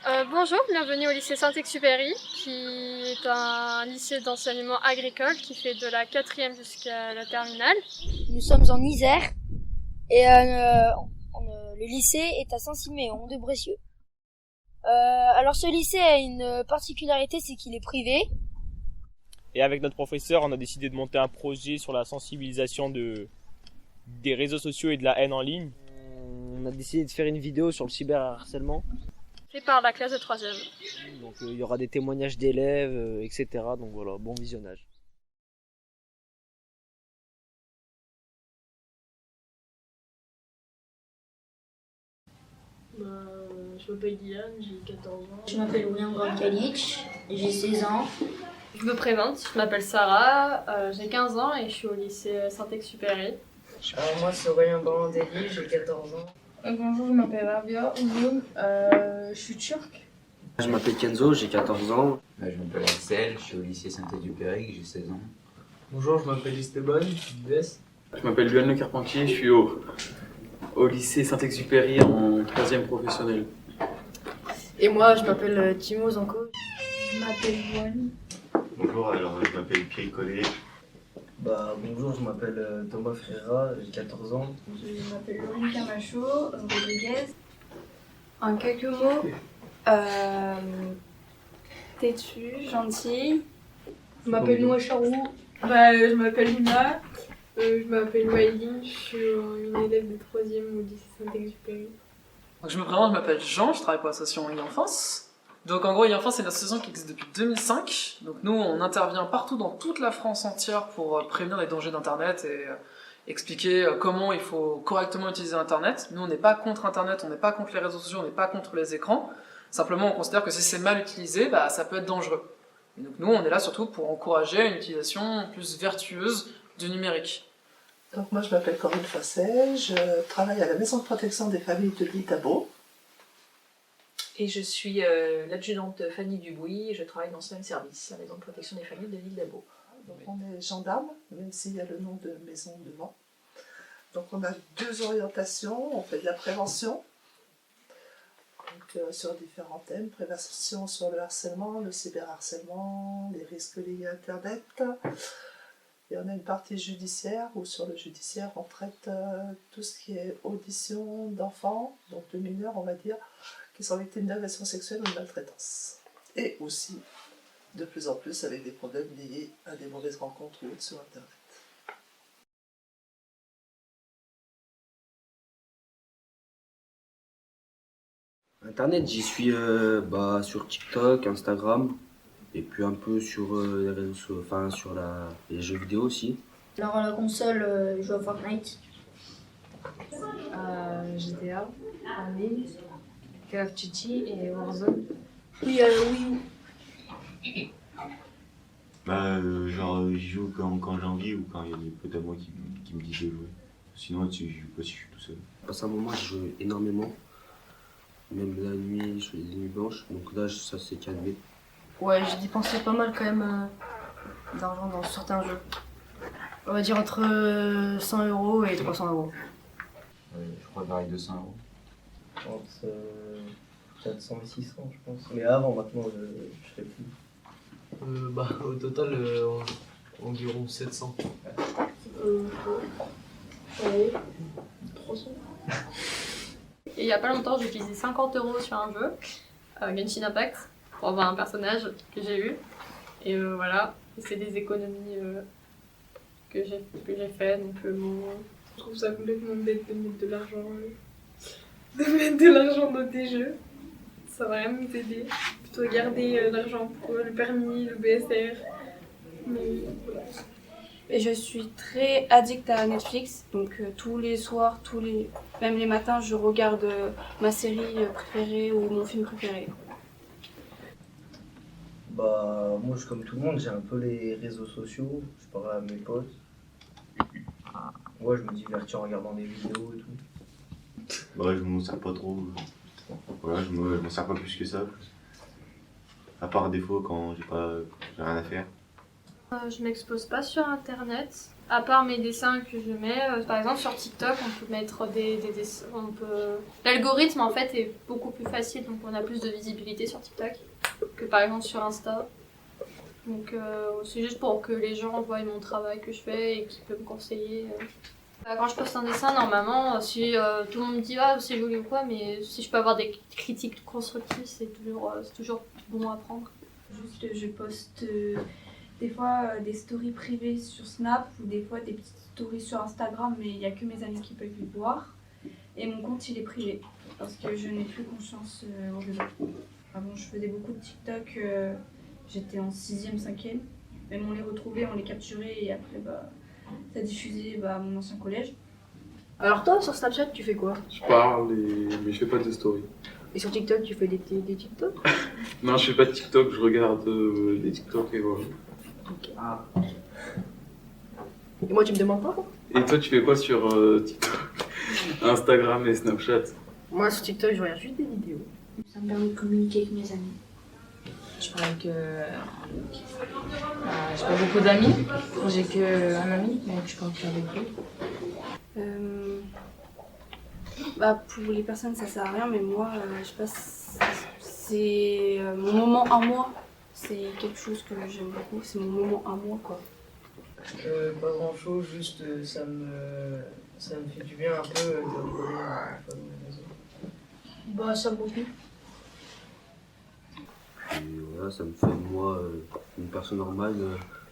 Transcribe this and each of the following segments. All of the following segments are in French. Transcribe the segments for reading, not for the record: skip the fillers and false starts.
Bonjour, bienvenue au lycée Saint-Exupéry, qui est un lycée d'enseignement agricole qui fait de la 4e jusqu'à la terminale. Nous sommes en Isère et le lycée est à Saint-Siméon de Brécieux. Alors ce lycée a une particularité, c'est qu'il est privé. Et avec notre professeur, on a décidé de monter un projet sur la sensibilisation des réseaux sociaux et de la haine en ligne. On a décidé de faire une vidéo sur le cyberharcèlement. Fait par la classe de 3e. Donc il y aura des témoignages d'élèves, etc. Donc voilà, bon visionnage. Je m'appelle Diane, j'ai 14 ans. Je m'appelle William Grabkalic, j'ai 16 ans. Je me présente, je m'appelle Sarah, j'ai 15 ans et je suis au lycée Saint-Exupéry. Alors moi c'est Aurélien Barandelli, j'ai 14 ans. Bonjour, je m'appelle Rabia Oumoun, je suis turque. Je m'appelle Kenzo, j'ai 14 ans. Je m'appelle Axel, je suis au lycée Saint-Exupéry, j'ai 16 ans. Bonjour, je m'appelle Esteban, je suis d'Es. Je m'appelle Luan Le Carpentier, je suis au lycée Saint-Exupéry en 3e professionnel. Et moi, je m'appelle Timo Zanko. Je m'appelle Wally. Bonjour, alors je m'appelle Pierre Collet. Bonjour, je m'appelle Thomas Ferreira, j'ai 14 ans. Je m'appelle Laurie Camacho Rodriguez. En quelques mots, têtu, gentil. Je m'appelle Noah Charou. Je m'appelle Lina. Je m'appelle Maïline, je suis une élève de 3e au lycée Saint-Exupéry. Je me présente, je m'appelle Jean, je travaille pour l'association E-Enfance. Donc en gros, E-Enfance, c'est une association qui existe depuis 2005. Donc nous, on intervient partout dans toute la France entière pour prévenir les dangers d'Internet et expliquer comment il faut correctement utiliser Internet. Nous, on n'est pas contre Internet, on n'est pas contre les réseaux sociaux, on n'est pas contre les écrans. Simplement, on considère que si c'est mal utilisé, ça peut être dangereux. Et donc nous, on est là surtout pour encourager une utilisation plus vertueuse du numérique. Donc moi je m'appelle Corinne Fasset, je travaille à la Maison de protection des familles de l'île d'Abo. Et je suis l'adjudante Fanny Dubouis, je travaille dans ce même service, la Maison de protection des familles de l'île d'Abo. Donc on est gendarme, même s'il y a le nom de maison devant. Donc on a 2 orientations, on fait de la prévention, donc, sur différents thèmes, prévention sur le harcèlement, le cyberharcèlement, les risques liés à Internet. Et on a une partie judiciaire, où sur le judiciaire on traite tout ce qui est audition d'enfants, donc de mineurs on va dire, qui sont victimes d'agressions sexuelles ou de maltraitance. Et aussi, de plus en plus, avec des problèmes liés à des mauvaises rencontres ou autres sur Internet. Internet, j'y suis sur TikTok, Instagram, et puis un peu sur les réseaux, sur les jeux vidéo aussi. Alors à la console, je joue à Fortnite. GTA, en ligne, Call of Duty et Warzone. Oui, oui. J'y joue quand j'ai envie ou quand il y a des potes à moi qui me disent de jouer. Sinon, j'y joue pas si je suis tout seul. Je passe un moment, je joue énormément. Même la nuit, je fais des nuits blanches, donc là, ça s'est calmé. Ouais, j'ai dépensé pas mal quand même d'argent dans certains jeux. On va dire entre 100 € et 300 €. Je crois vers les 200 €. Entre 400 et 600 je pense. Mais avant, maintenant, je sais plus. Au total, environ 700. Ouais, 300. Et il y a pas longtemps, j'ai utilisé 50 € sur un jeu, Genshin Impact, pour avoir un personnage que j'ai eu. Et voilà, c'est des économies que j'ai fait, donc bon. Je trouve ça complètement bête de mettre de l'argent dans des jeux. Ça va rien nous aider. Plutôt garder l'argent pour le permis, le BSR. Mais voilà. Et je suis très addict à Netflix, donc tous les soirs, même les matins, je regarde ma série préférée ou mon film préféré. Moi, comme tout le monde, j'ai un peu les réseaux sociaux, je parle à mes potes. Moi, je me divertis en regardant des vidéos et tout. Je m'en sers pas trop. Voilà, je m'en sers pas plus que ça. À part des fois quand j'ai rien à faire. Je m'expose pas sur internet, à part mes dessins que je mets. Par exemple sur TikTok, on peut mettre des dessins. L'algorithme en fait est beaucoup plus facile, donc on a plus de visibilité sur TikTok que par exemple sur Insta. Donc c'est juste pour que les gens voient mon travail que je fais et qu'ils peuvent me conseiller. Quand je poste un dessin, normalement, si tout le monde me dit ah c'est joli ou quoi, mais si je peux avoir des critiques constructives, c'est toujours bon à prendre. Juste, je poste des fois des stories privées sur Snap ou des fois des petites stories sur Instagram, mais il n'y a que mes amis qui peuvent les voir. Et mon compte, il est privé parce que je n'ai plus confiance au réseau. Avant, je faisais beaucoup de TikTok, j'étais en 6e, 5e. Même on les retrouvait, on les capturait et après, ça diffusait à mon ancien collège. Alors toi, sur Snapchat, tu fais quoi? Je parle, mais je fais pas de story. Et sur TikTok, tu fais des TikTok? Non, je fais pas de TikTok, je regarde des TikTok et voilà. Ok. Et moi, tu me demandes pas quoi? Et toi, tu fais quoi sur TikTok, Instagram et Snapchat? Moi, sur TikTok, je regarde juste des vidéos. Ça me permet de communiquer avec mes amis. Je parle avec. J'ai pas beaucoup d'amis, j'ai qu'un ami, donc je parle qu'avec lui. Pour les personnes, ça sert à rien, mais moi, je sais pas, c'est mon moment à moi. C'est quelque chose que j'aime beaucoup, c'est mon moment à moi, quoi. Pas grand chose, juste ça me fait du bien un peu de rigoler dans les réseaux. Ça beaucoup. Et voilà, ça me fait de moi une personne normale,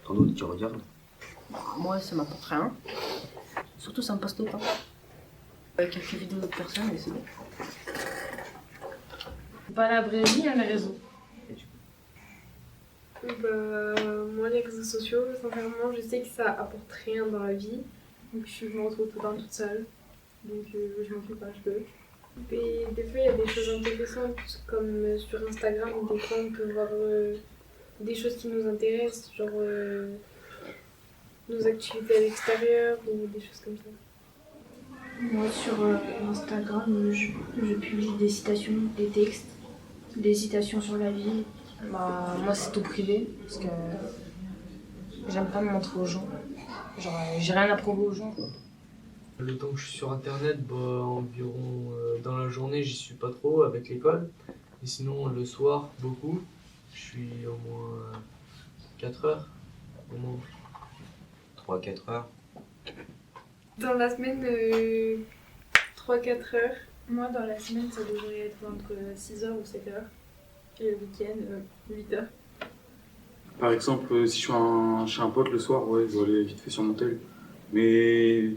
tant d'autres qui regardent. Moi, ça m'apporte rien. Surtout, ça me passe tout le temps. Quelques vidéos d'autres personnes et c'est bon. Pas la vraie vie, les réseaux. Moi, les réseaux sociaux, sincèrement, je sais que ça apporte rien dans la vie. Donc, je me retrouve tout le temps toute seule. Donc, je m'en fais pas, je peux. Et des fois, il y a des choses intéressantes, comme sur Instagram, des fois, on peut voir des choses qui nous intéressent, genre nos activités à l'extérieur ou des choses comme ça. Moi, sur Instagram, je publie des citations, des textes, des citations sur la vie. Moi, c'est tout privé, parce que j'aime pas me montrer aux gens. Genre, j'ai rien à prouver aux gens, quoi. Le temps que je suis sur internet, environ dans la journée, j'y suis pas trop avec l'école. Et sinon, le soir, beaucoup. Je suis au moins 4 heures. Au moins 3-4 heures. Dans la semaine, 3-4 heures. Moi, dans la semaine, ça devrait être entre 6h ou 7h. Et le week-end, 8h. Par exemple, si je suis chez un pote le soir, ouais, je vais aller vite fait sur mon tel. Mais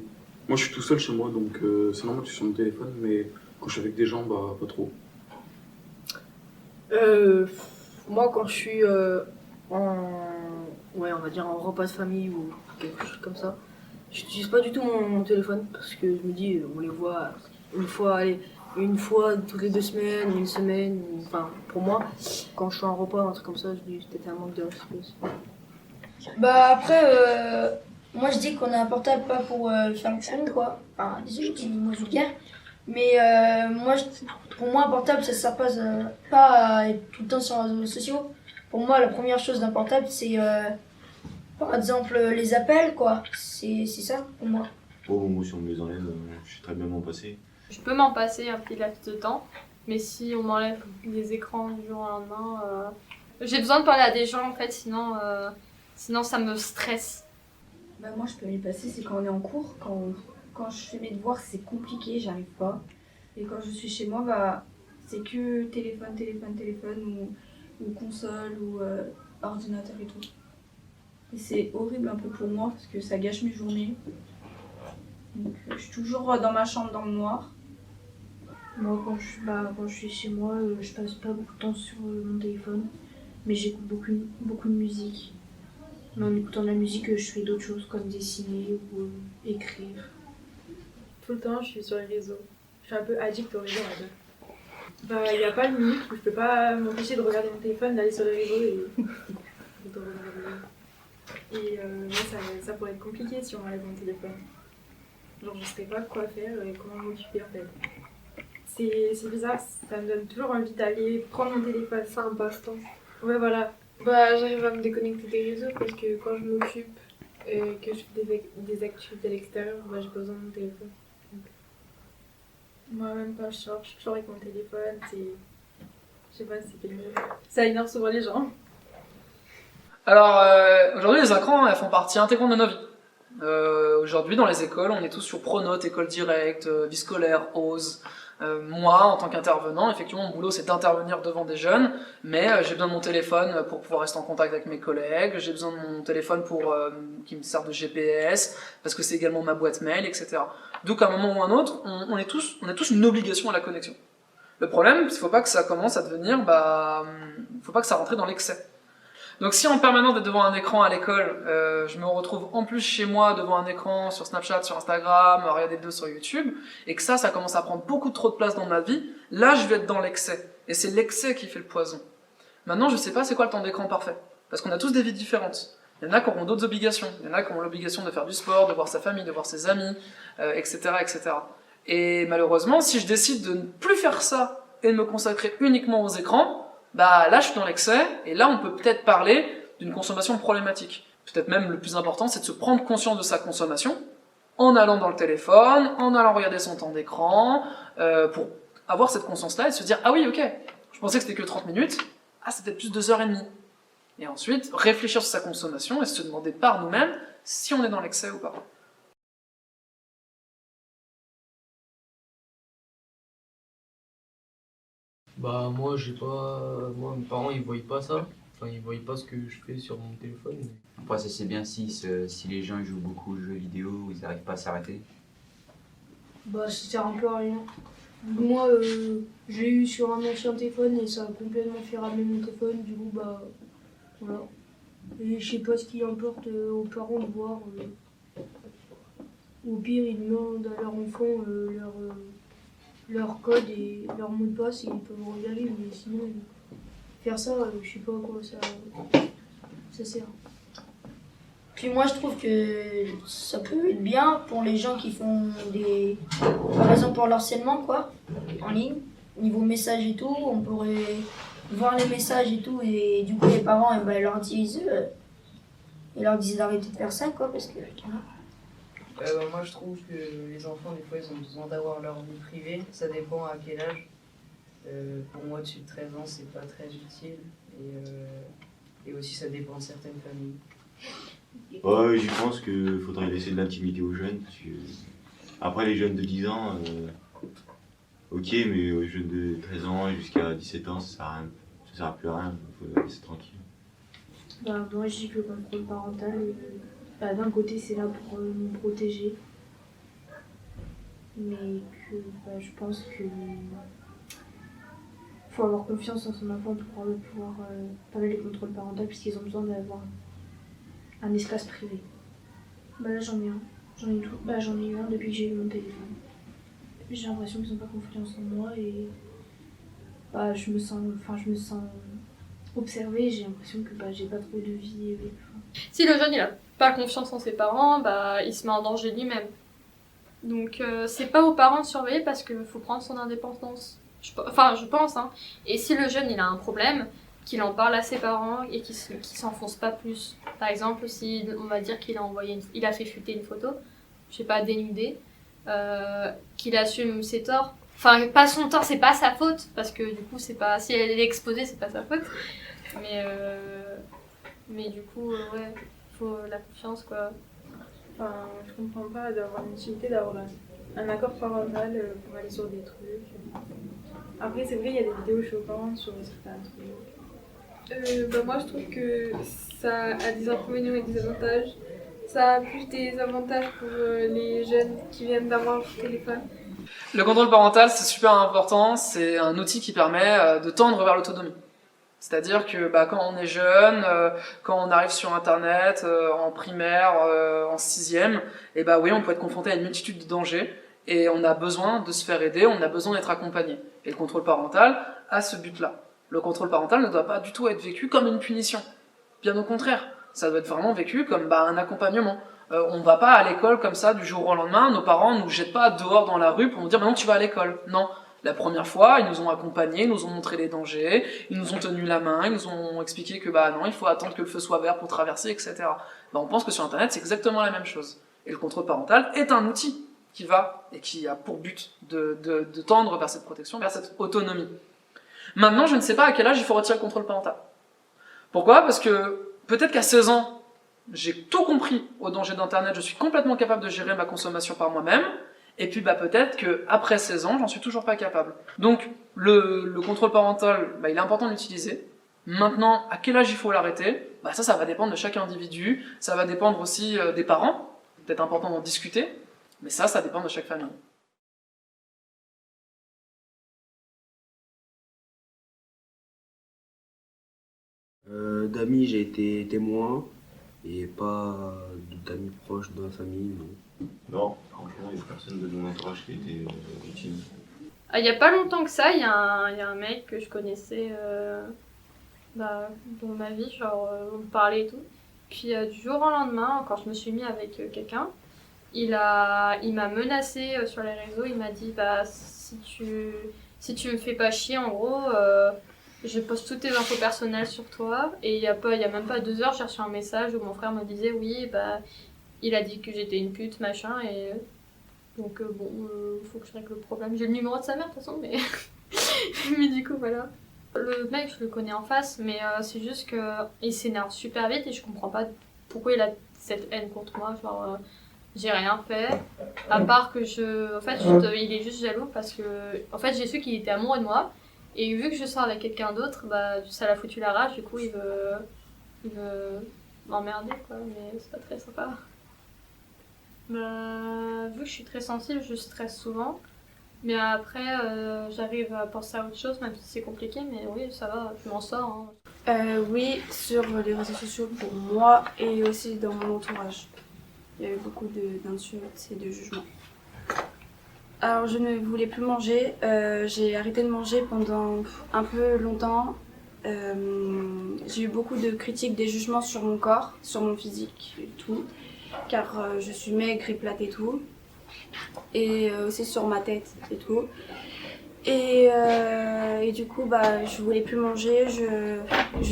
moi, je suis tout seul chez moi, donc c'est normal que je suis sur mon téléphone. Mais quand je suis avec des gens, pas trop. Moi, quand je suis on va dire en repas de famille ou quelque chose comme ça, j'utilise pas du tout mon téléphone parce que je me dis, on les voit une fois toutes les 2 semaines, une semaine, enfin, pour moi, quand je suis en repas, un truc comme ça, je dis c'était un manque de respect. Après, moi je dis qu'on a un portable pas pour faire le fond, quoi. Enfin, désolé, je dis le mot vulgaire. Mais pour moi, un portable, ça sert pas à être tout le temps sur les réseaux sociaux. Pour moi, la première chose d'un portable, c'est par exemple les appels, quoi. C'est ça pour moi. Moi, si on me les enlève, je sais très bien m'en passer. Je peux m'en passer un petit laps de temps, mais si on m'enlève les écrans du jour au lendemain, j'ai besoin de parler à des gens en fait, sinon ça me stresse. Moi, je peux m'y passer, c'est quand on est en cours, quand je fais mes devoirs, c'est compliqué, j'arrive pas. Et quand je suis chez moi, c'est que téléphone ou console ou ordinateur et tout. Et c'est horrible un peu pour moi parce que ça gâche mes journées. Donc je suis toujours dans ma chambre dans le noir. Moi, quand je suis chez moi, je passe pas beaucoup de temps sur mon téléphone, mais j'écoute beaucoup de musique. Mais en écoutant de la musique, je fais d'autres choses comme dessiner ou écrire. Tout le temps, je suis sur les réseaux. Je suis un peu addict aux réseaux à deux. Il n'y a pas de limite, je peux pas m'empêcher de regarder mon téléphone, d'aller sur les réseaux et de regarder. Et moi, ça pourrait être compliqué si on enlève mon téléphone. Genre, je ne sais pas quoi faire et comment m'occuper en fait. C'est bizarre, ça me donne toujours envie d'aller prendre mon téléphone. C'est un passe-temps. Ouais, voilà. Bah, j'arrive à me déconnecter des réseaux parce que quand je m'occupe et que je fais des activités à l'extérieur, bah, j'ai pas besoin de mon téléphone. Moi, même pas, je sors avec mon téléphone, c'est. Je sais pas, c'est pénible. Ça énerve souvent les gens. Alors, aujourd'hui, les écrans, elles font partie intégrante de nos vies. Aujourd'hui, dans les écoles, on est tous sur Pronote, École Directe, Vie Scolaire, OSE. Moi, en tant qu'intervenant, effectivement, mon boulot, c'est d'intervenir devant des jeunes, mais j'ai besoin de mon téléphone pour pouvoir rester en contact avec mes collègues, j'ai besoin de mon téléphone qui me sert de GPS, parce que c'est également ma boîte mail, etc. Donc, à un moment ou à un autre, on a tous une obligation à la connexion. Le problème, il faut pas que ça commence à devenir, faut pas que ça rentre dans l'excès. Donc si en permanence d'être devant un écran à l'école, je me retrouve en plus chez moi devant un écran sur Snapchat, sur Instagram, à regarder des vidéos sur YouTube, et que ça commence à prendre beaucoup trop de place dans ma vie, là je vais être dans l'excès. Et c'est l'excès qui fait le poison. Maintenant je sais pas c'est quoi le temps d'écran parfait, parce qu'on a tous des vies différentes. Il y en a qui auront d'autres obligations, il y en a qui ont l'obligation de faire du sport, de voir sa famille, de voir ses amis, etc., etc. Et malheureusement, si je décide de ne plus faire ça et de me consacrer uniquement aux écrans, bah là je suis dans l'excès, et là on peut peut-être parler d'une consommation problématique. Peut-être même le plus important, c'est de se prendre conscience de sa consommation, en allant dans le téléphone, en allant regarder son temps d'écran, pour avoir cette conscience-là et se dire « Ah oui, ok, je pensais que c'était que 30 minutes, ah c'est peut-être plus 2h30 ». Et ensuite, réfléchir sur sa consommation et se demander par nous-mêmes si on est dans l'excès ou pas. Bah moi mes parents ils voient pas ça, enfin ils voient pas ce que je fais sur mon téléphone. Après ça c'est bien si les gens jouent beaucoup aux jeux vidéo, ils n'arrivent pas à s'arrêter. Bah, ça sert un peu à rien. Moi, je l'ai eu sur un ancien téléphone et ça a complètement fait ramener mon téléphone, du coup, bah, voilà. Et je sais pas ce qui importe aux parents de voir. Au pire, ils demandent à leurs enfants leur code et leur mot de passe et ils peuvent regarder, mais sinon, faire ça, je sais pas à quoi ça sert. Puis moi, je trouve que ça peut être bien pour les gens qui font par exemple pour l'harcèlement, quoi, en ligne. Niveau message et tout, on pourrait voir les messages et tout, et du coup, les parents, ils leur disent d'arrêter de faire ça, quoi, parce que... Moi, je trouve que les enfants, des fois, ils ont besoin d'avoir leur vie privée. Ça dépend à quel âge. Pour moi, dessus de 13 ans, c'est pas très utile. Et aussi, ça dépend de certaines familles. Ouais, je pense qu'il faudrait laisser de l'intimité aux jeunes. Parce que... Après, les jeunes de 10 ans, ok, mais aux jeunes de 13 ans jusqu'à 17 ans, ça sert plus à rien. Il faut laisser tranquille. Bah, moi, je dis que le contrôle parental, d'un côté, c'est là pour nous protéger. Mais que je pense que faut avoir confiance en son enfant pour pouvoir faire les contrôles parentaux puisqu'ils ont besoin d'avoir un espace privé. Bah là j'en ai un. J'en ai eu un depuis que j'ai eu mon téléphone. J'ai l'impression qu'ils n'ont pas confiance en moi et je me sens observée, j'ai l'impression que j'ai pas trop de vie. Si le jeune il a pas confiance en ses parents, il se met en danger lui-même. Donc c'est pas aux parents de surveiller parce qu'il faut prendre son indépendance. Je pense, hein. Et si le jeune il a un problème, qu'il en parle à ses parents et qu'il s'enfonce pas plus. Par exemple, si on va dire qu'il a fait fuiter une photo, je sais pas, dénudée, qu'il assume ses torts. Enfin, pas son tort, c'est pas sa faute, parce que du coup, c'est pas, si elle est exposée, c'est pas sa faute. Mais du coup, ouais, faut la confiance, quoi. Enfin, je comprends pas d'avoir une utilité, d'avoir un accord parental pour aller sur des trucs. Après, c'est vrai, il y a des vidéos choquantes sur certains trucs. Moi, je trouve que ça a des inconvénients et des avantages. Ça a plus des avantages pour les jeunes qui viennent d'avoir leur téléphone. Le contrôle parental, c'est super important. C'est un outil qui permet de tendre vers l'autonomie. C'est-à-dire que quand on est jeune, quand on arrive sur Internet, en primaire, en 6e, oui, on peut être confronté à une multitude de dangers et on a besoin de se faire aider, on a besoin d'être accompagné. Et le contrôle parental a ce but-là. Le contrôle parental ne doit pas du tout être vécu comme une punition. Bien au contraire, ça doit être vraiment vécu comme un accompagnement. On ne va pas à l'école comme ça du jour au lendemain, nos parents ne nous jettent pas dehors dans la rue pour nous dire « maintenant tu vas à l'école ». Non, La première fois, ils nous ont accompagnés, ils nous ont montré les dangers, ils nous ont tenu la main, ils nous ont expliqué que bah non, il faut attendre que le feu soit vert pour traverser, etc. Bah, on pense que sur Internet, c'est exactement la même chose. Et le contrôle parental est un outil qui va et qui a pour but de tendre vers cette protection, vers cette autonomie. Maintenant, je ne sais pas à quel âge il faut retirer le contrôle parental. Pourquoi ? Parce que peut-être qu'à 16 ans, j'ai tout compris au danger d'Internet, je suis complètement capable de gérer ma consommation par moi-même, et puis bah, peut-être qu'après 16 ans, j'en suis toujours pas capable. Donc le contrôle parental, bah, il est important d'utiliser. Maintenant, à quel âge il faut l'arrêter ? Bah, ça va dépendre de chaque individu, ça va dépendre aussi des parents, peut-être important d'en discuter, mais ça dépend de chaque famille. D'amis, j'ai été témoin et pas d'amis proches de ma famille, non. Non, franchement, il n'y a personne de mon entourage qui était victime. Il n'y a pas longtemps que ça, il y a un mec que je connaissais dans ma vie, genre on parlait et tout. Puis du jour au lendemain, quand je me suis mis avec quelqu'un, il m'a menacé sur les réseaux, il m'a dit bah si tu me fais pas chier en gros, je poste toutes tes infos personnelles sur toi. Et il y a même pas 2 heures, j'ai reçu un message où mon frère me disait oui bah il a dit que j'étais une pute machin et donc faut que je règle le problème. J'ai le numéro de sa mère de toute façon mais mais du coup voilà. Le mec je le connais en face mais c'est juste que il s'énerve super vite et je comprends pas pourquoi il a cette haine contre moi, genre j'ai rien fait à part que il est juste jaloux parce que en fait j'ai su qu'il était amoureux de moi et vu que je sors avec quelqu'un d'autre bah ça l'a foutu la rage, du coup il veut m'emmerder quoi, mais c'est pas très sympa. Bah, vu que je suis très sensible, je stresse souvent. Mais après, j'arrive à penser à autre chose, même si c'est compliqué. Mais oui, ça va, je m'en sors. Hein. Oui, sur les réseaux sociaux pour moi et aussi dans mon entourage. Il y a eu beaucoup d'insultes et de jugements. Alors, je ne voulais plus manger. J'ai arrêté de manger pendant un peu longtemps. J'ai eu beaucoup de critiques, des jugements sur mon corps, sur mon physique et tout. Car je suis maigre et plate et tout. Et aussi sur ma tête et tout. Et du coup, bah, je voulais plus manger, je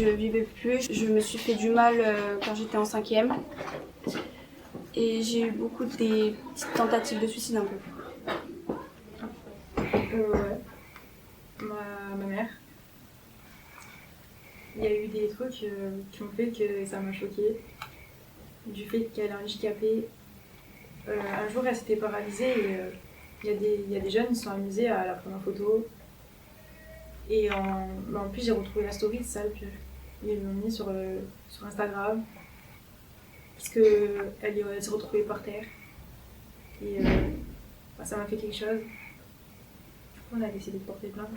vivais plus. Je me suis fait du mal quand j'étais en 5e. Et j'ai eu beaucoup des petites tentatives de suicide un peu. Ouais. Ma mère. Il y a eu des trucs qui ont fait que ça m'a choquée. Du fait qu'elle est handicapée. Un jour, elle s'était paralysée et il y a des jeunes qui se sont amusés à la prendre en photo. Et en plus, j'ai retrouvé la story de ça, puis ils l'ont mis sur Instagram. Parce qu'elle s'est retrouvée par terre. Et ça m'a fait quelque chose. Du coup, on a décidé de porter plainte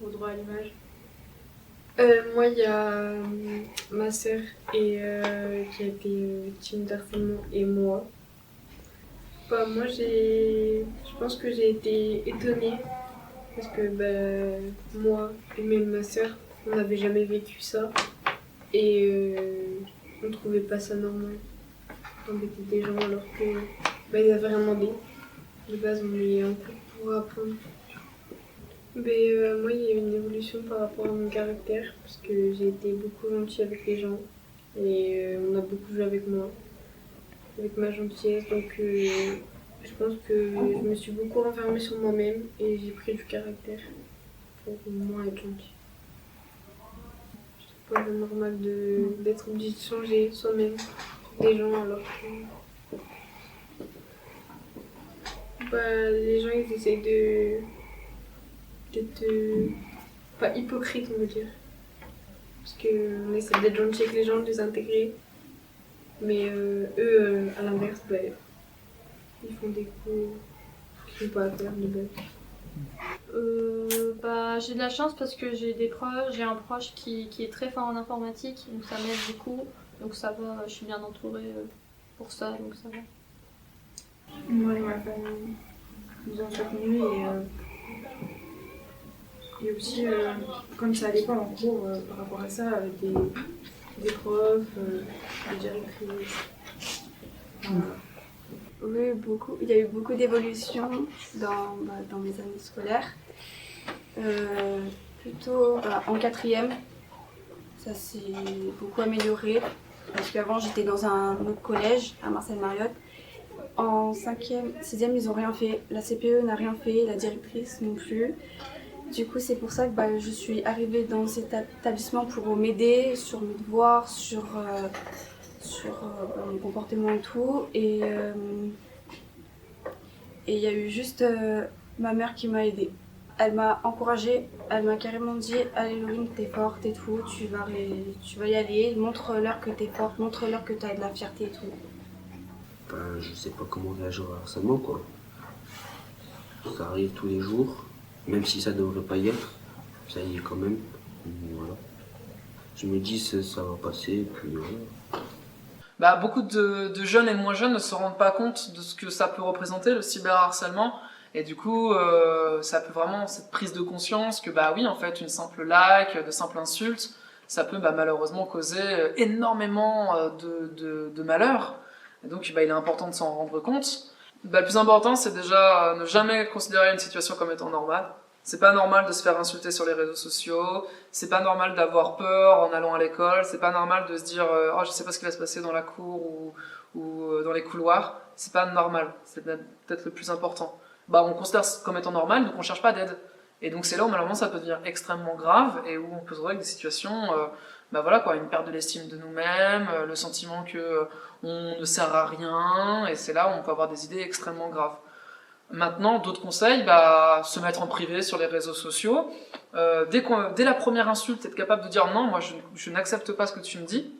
au droit à l'image. Moi, il y a ma sœur qui a été victime d'harcèlement et moi. Bah, moi, je pense que j'ai été étonnée parce que moi et même ma sœur, on n'avait jamais vécu ça et on trouvait pas ça normal d'embêter des gens alors que ils avaient rien demandé. De base, on est un peu pour apprendre. Moi, il y a eu une évolution par rapport à mon caractère parce que j'ai été beaucoup gentille avec les gens et on a beaucoup joué avec moi, avec ma gentillesse. Donc, je pense que je me suis beaucoup renfermée sur moi-même et j'ai pris du caractère pour moins être gentille. Je trouve pas normal d'être obligé de changer soi-même des gens alors que les gens ils essayent d'être pas hypocrite on va dire parce qu'on essaie d'être gentil avec les gens, de les intégrer mais eux à l'inverse ils font des coups qu'ils n'ont pas à faire de base. J'ai de la chance parce que j'ai un proche qui est très fort en informatique donc ça m'aide beaucoup donc ça va, je suis bien entourée pour ça donc ça va. Moi et ma famille nous ont soutenus et aussi comme ça allait pas en cours par rapport à ça avec des profs, des directrices. Oui, beaucoup. Il y a eu beaucoup d'évolutions dans mes années scolaires. Plutôt en quatrième, ça s'est beaucoup amélioré. Parce qu'avant, j'étais dans un autre collège, à Marcel-Mariotte. En 5e, 6e, ils n'ont rien fait. La CPE n'a rien fait, la directrice non plus. Du coup, c'est pour ça que je suis arrivée dans cet établissement pour m'aider sur mes devoirs, sur mon comportement et tout. Et il y a eu juste ma mère qui m'a aidée. Elle m'a encouragée, elle m'a carrément dit « Allez Laurine, t'es forte et tout, tu vas y aller, montre-leur que t'es forte, montre-leur que t'as de la fierté et tout. » Je sais pas comment réagir au harcèlement, quoi. Ça arrive tous les jours, même si ça devrait pas y être, ça y est quand même. Voilà. Je me dis ça va passer, et puis voilà. Beaucoup de jeunes et de moins jeunes ne se rendent pas compte de ce que ça peut représenter, le cyberharcèlement. Et du coup, ça peut vraiment, cette prise de conscience que oui, en fait, une simple like, de simples insultes, ça peut malheureusement causer énormément de malheur. Et donc, il est important de s'en rendre compte. Le plus important, c'est déjà ne jamais considérer une situation comme étant normale. C'est pas normal de se faire insulter sur les réseaux sociaux, c'est pas normal d'avoir peur en allant à l'école, c'est pas normal de se dire « Oh, je sais pas ce qui va se passer dans la cour ou dans les couloirs ». C'est pas normal, c'est peut-être le plus important. On considère comme étant normal, donc on cherche pas d'aide. Et donc c'est là où malheureusement ça peut devenir extrêmement grave et où on peut se retrouver avec des situations, une perte de l'estime de nous-mêmes, le sentiment que on ne sert à rien, et c'est là où on peut avoir des idées extrêmement graves. Maintenant, d'autres conseils, se mettre en privé sur les réseaux sociaux. Dès la première insulte, être capable de dire non, moi je n'accepte pas ce que tu me dis.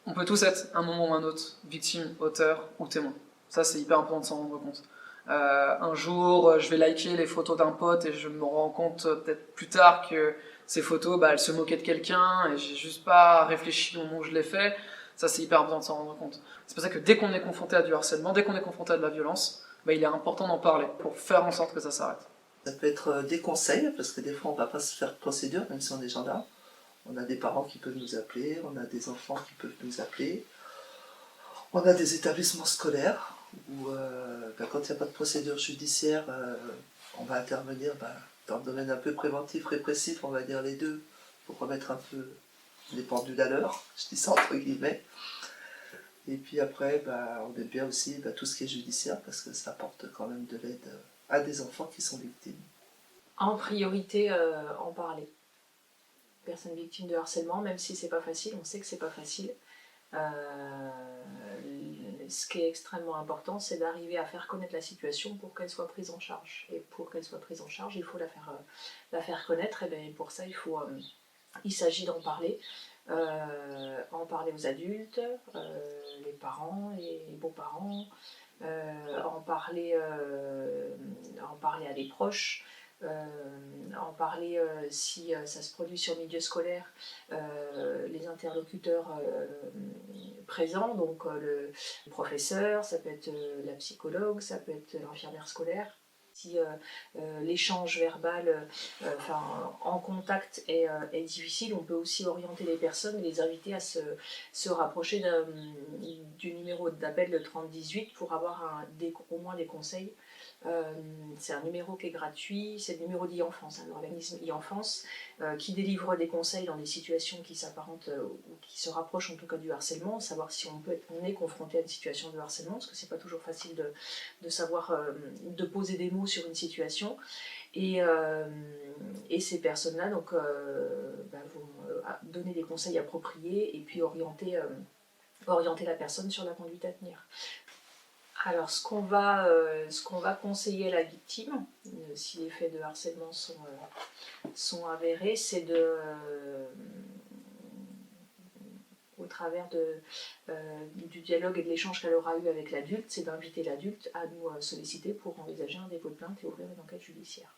On peut tous être, un moment ou un autre, victime, auteur ou témoin. Ça, c'est hyper important de s'en rendre compte. Un jour, je vais liker les photos d'un pote et je me rends compte peut-être plus tard que ces photos, elles se moquaient de quelqu'un et j'ai juste pas réfléchi au moment où je l'ai fait. Ça, c'est hyper important de s'en rendre compte. C'est pour ça que dès qu'on est confronté à du harcèlement, dès qu'on est confronté à de la violence, il est important d'en parler pour faire en sorte que ça s'arrête. Ça peut être des conseils, parce que des fois on ne va pas se faire de procédure, même si on est gendarme. On a des parents qui peuvent nous appeler, on a des enfants qui peuvent nous appeler. On a des établissements scolaires où quand il n'y a pas de procédure judiciaire, on va intervenir dans le domaine un peu préventif, répressif, on va dire les deux, pour remettre un peu les pendules à l'heure, je dis ça entre guillemets. Et puis après, on aime bien aussi tout ce qui est judiciaire, parce que ça apporte quand même de l'aide à des enfants qui sont victimes. En priorité, en parler. Personnes victimes de harcèlement, même si c'est pas facile, on sait que c'est pas facile. Ce qui est extrêmement important, c'est d'arriver à faire connaître la situation pour qu'elle soit prise en charge. Et pour qu'elle soit prise en charge, il faut la faire connaître. Et pour ça, il s'agit d'en parler. En parler aux adultes, les parents, les beaux-parents, en parler à des proches, en parler si ça se produit sur le milieu scolaire, les interlocuteurs présents, donc le professeur, ça peut être la psychologue, ça peut être l'infirmière scolaire. Si l'échange verbal en contact est difficile, on peut aussi orienter les personnes et les inviter à se rapprocher du numéro d'appel de 3018 pour avoir au moins des conseils. C'est un numéro qui est gratuit, c'est le numéro d'e-enfance, un organisme e-enfance qui délivre des conseils dans des situations qui s'apparentent ou qui se rapprochent en tout cas du harcèlement, savoir si on est confronté à une situation de harcèlement, parce que c'est pas toujours facile de savoir, de poser des mots sur une situation. Et ces personnes-là vont donner des conseils appropriés et puis orienter la personne sur la conduite à tenir. Alors, ce qu'on va conseiller à la victime, si les faits de harcèlement sont avérés, c'est au travers du dialogue et de l'échange qu'elle aura eu avec l'adulte, c'est d'inviter l'adulte à nous solliciter pour envisager un dépôt de plainte et ouvrir une enquête judiciaire.